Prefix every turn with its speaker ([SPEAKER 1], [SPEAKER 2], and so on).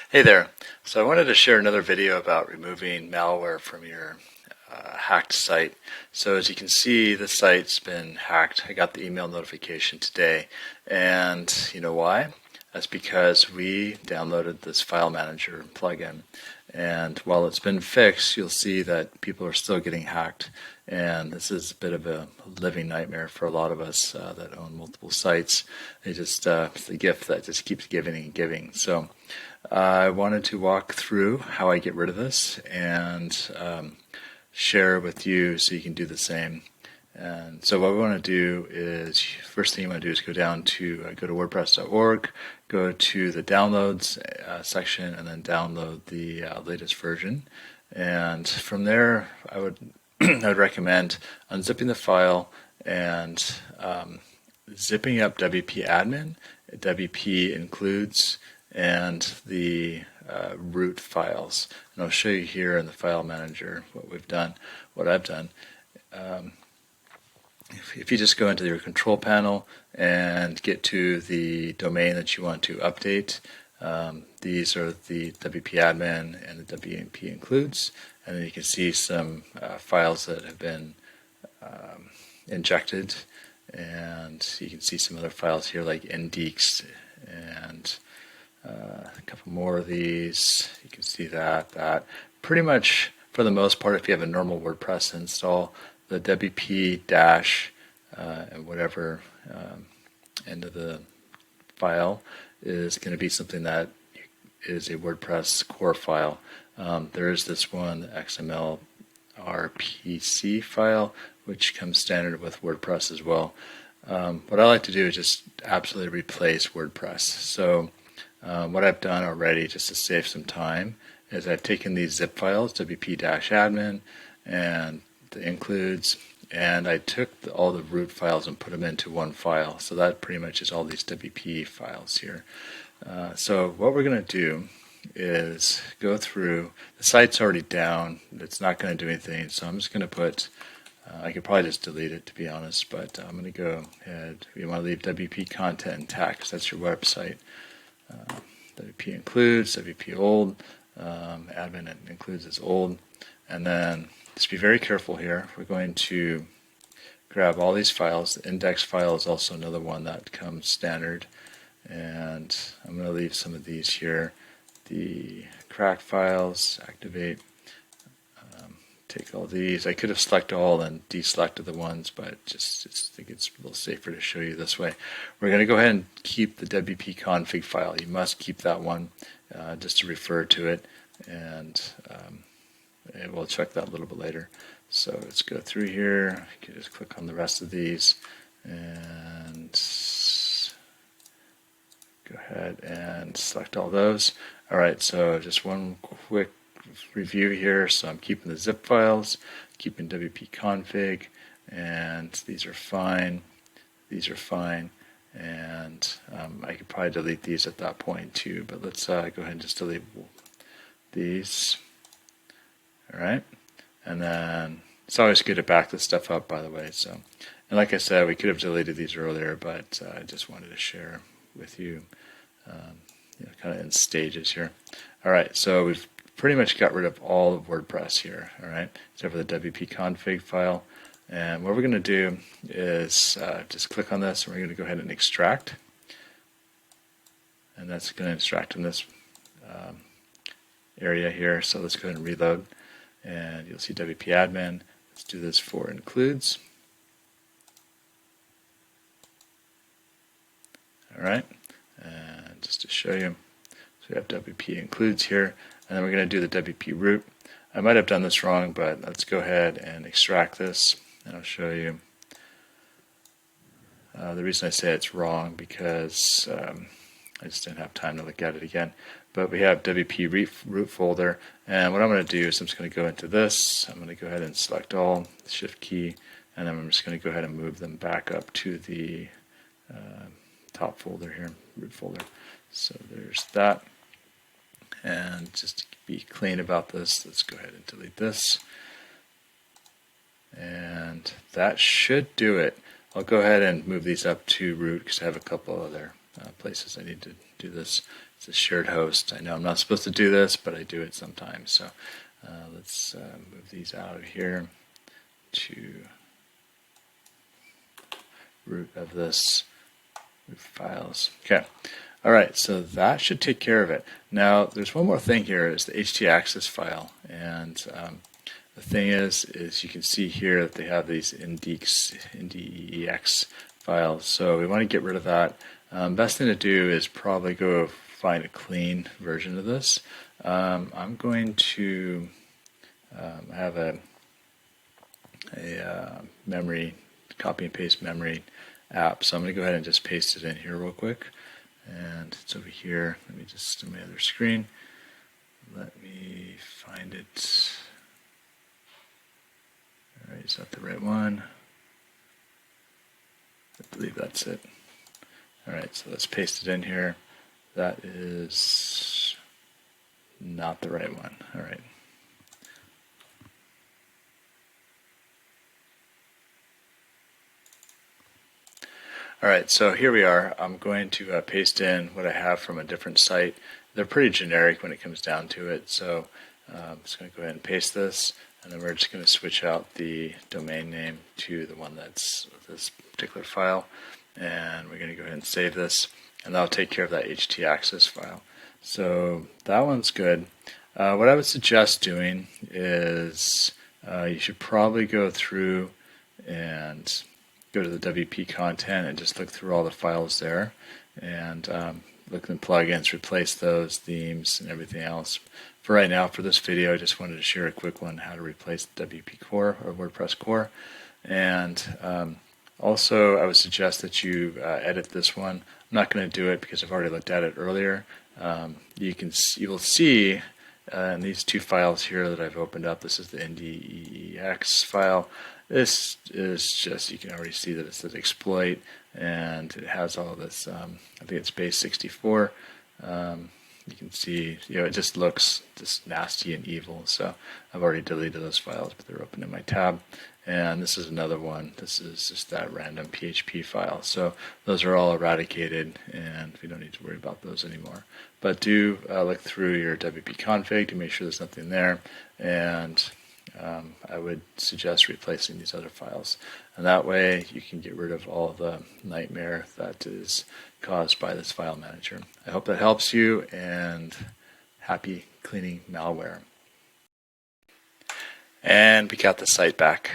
[SPEAKER 1] Hey there. So I wanted to share another video about removing malware from your hacked site. So as you can see, the site's been hacked. I got the email notification today. And you know why? That's because we downloaded this file manager plugin. And while it's been fixed, you'll see that people are still getting hacked. And this is a bit of a living nightmare for a lot of us that own multiple sites. It's the gift that just keeps giving and giving. So I wanted to walk through how I get rid of this and share with you so you can do the same. And so what we want to do is, first thing you want to do is go to WordPress.org, go to the downloads section, and then download the latest version. And from there, I would I would recommend unzipping the file and zipping up WP admin. WP includes and the root files. And I'll show you here in the file manager what I've done. If you just go into your control panel and get to the domain that you want to update, these are the WP admin and the WP includes, and then you can see some files that have been injected, and you can see some other files here like index and a couple more of these. You can see that pretty much for the most part, if you have a normal WordPress install, the WP dash and whatever end of the file is going to be something that is a WordPress core file. There is this one, the XML RPC file, which comes standard with WordPress as well. What I like to do is just absolutely replace WordPress. So what I've done already, just to save some time, is I've taken these zip files, WP-admin and the includes, and I took all the root files and put them into one file. So that pretty much is all these WP files here. So what we're going to do is go through. The site's already down. It's not going to do anything. So I'm just going to put, I could probably just delete it to be honest, but I'm going to go ahead. You want to leave WP content intact. That's your website. WP includes, WP old, admin includes is old, and then just be very careful here. We're going to grab all these files. The index file is also another one that comes standard, and I'm going to leave some of these here. The crack files, activate, take all these. I could have selected all and deselected the ones, but just think it's a little safer to show you this way. We're going to go ahead and keep the WP config file. You must keep that one just to refer to it, and we'll check that a little bit later. So let's go through here. You can just click on the rest of these and go ahead and select all those. Alright, so just one quick review here. So I'm keeping the zip files, keeping WP config, and these are fine. These are fine, and I could probably delete these at that point too, but let's go ahead and just delete these. Alright, and then it's always good to back this stuff up, by the way. So, and like I said, we could have deleted these earlier, but I just wanted to share with you, kind of in stages here. Alright, so we've pretty much got rid of all of WordPress here, alright, except for the WP config file. And what we're going to do is just click on this, and we're going to go ahead and extract. And that's going to extract in this area here. So let's go ahead and reload. And you'll see WP admin. Let's do this for includes. Alright, and just to show you, so we have WP includes here, and then we're going to do the WP root. I might have done this wrong, but let's go ahead and extract this, and I'll show you. The reason I say it's wrong because I just didn't have time to look at it again. But we have WP root folder, and what I'm going to do is I'm just going to go into this. I'm going to go ahead and select all, Shift key, and then I'm just going to go ahead and move them back up to the top folder here, root folder. So there's that. And just to be clean about this, let's go ahead and delete this. And that should do it. I'll go ahead and move these up to root because I have a couple other places I need to do this. It's a shared host. I know I'm not supposed to do this, but I do it sometimes. So let's move these out of here to root of this root files. Okay. All right, so that should take care of it. Now, there's one more thing here, is the htaccess file. And the thing is you can see here that they have these index files. So we want to get rid of that. Best thing to do is probably go find a clean version of this. I'm going to have a memory, copy and paste memory app. So I'm going to go ahead and just paste it in here real quick. And it's over here. Let me just do my other screen. Let me find it. All right, is that the right one? I believe that's it. All right, so let's paste it in here. That is not the right one. All right. All right, so here we are. I'm going to paste in what I have from a different site. They're pretty generic when it comes down to it, so I'm just going to go ahead and paste this, and then we're just going to switch out the domain name to the one that's this particular file, and we're going to go ahead and save this, and that'll take care of that htaccess file. So that one's good. What I would suggest doing is you should probably go through and go to the WP content and just look through all the files there and look in plugins, replace those themes and everything else. For right now, for this video, I just wanted to share a quick one how to replace the WP core or WordPress core. And also, I would suggest that you edit this one. I'm not going to do it because I've already looked at it earlier. You will see in these two files here that I've opened up. This is the index file. This is just, you can already see that it says exploit, and it has all this, I think it's base 64. You can see, it just looks just nasty and evil. So I've already deleted those files, but they're open in my tab. And this is another one. This is just that random PHP file. So those are all eradicated, and we don't need to worry about those anymore. But do look through your WP config to make sure there's nothing there. And I would suggest replacing these other files. And that way you can get rid of all the nightmare that is caused by this file manager. I hope that helps you, and happy cleaning malware. And we got the site back.